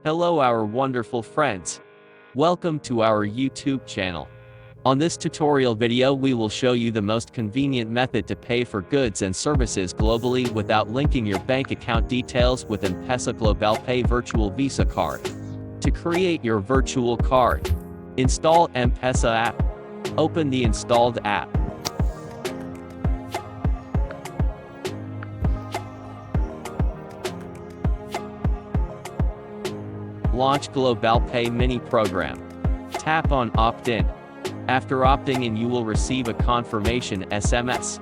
Hello our wonderful friends. Welcome to our YouTube channel. On this tutorial video we will show you the most convenient method to pay for goods and services globally without linking your bank account details with M-PESA GlobalPay virtual Visa card. To create your virtual card, install M-PESA app. Open the installed app. Launch GlobalPay mini program. Tap on opt-in. After opting in you will receive a confirmation SMS.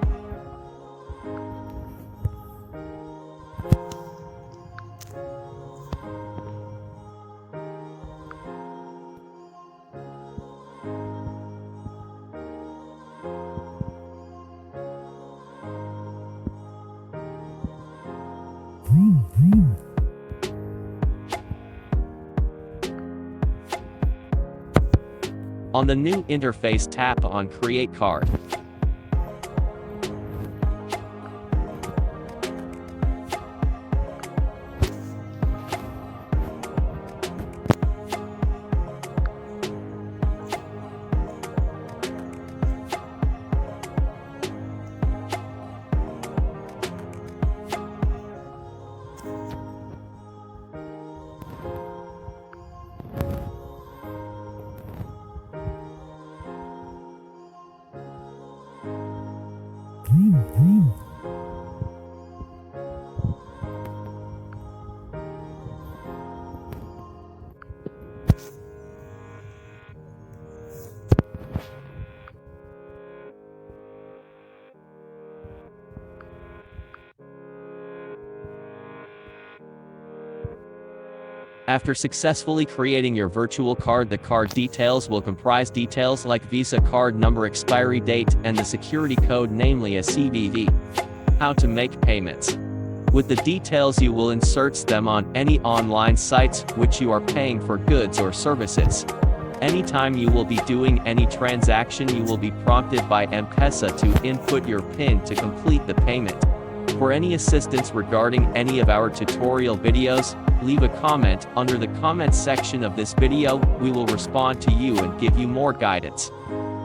On the new interface, tap on Create Card. After successfully creating your virtual card, the card details will comprise details like Visa card number, expiry date, and the security code, namely a CVV. How to make payments. With the details you will insert them on any online sites which you are paying for goods or services. Anytime you will be doing any transaction you will be prompted by M-PESA to input your PIN to complete the payment. For any assistance regarding any of our tutorial videos, leave a comment under the comment section of this video. We will respond to you and give you more guidance.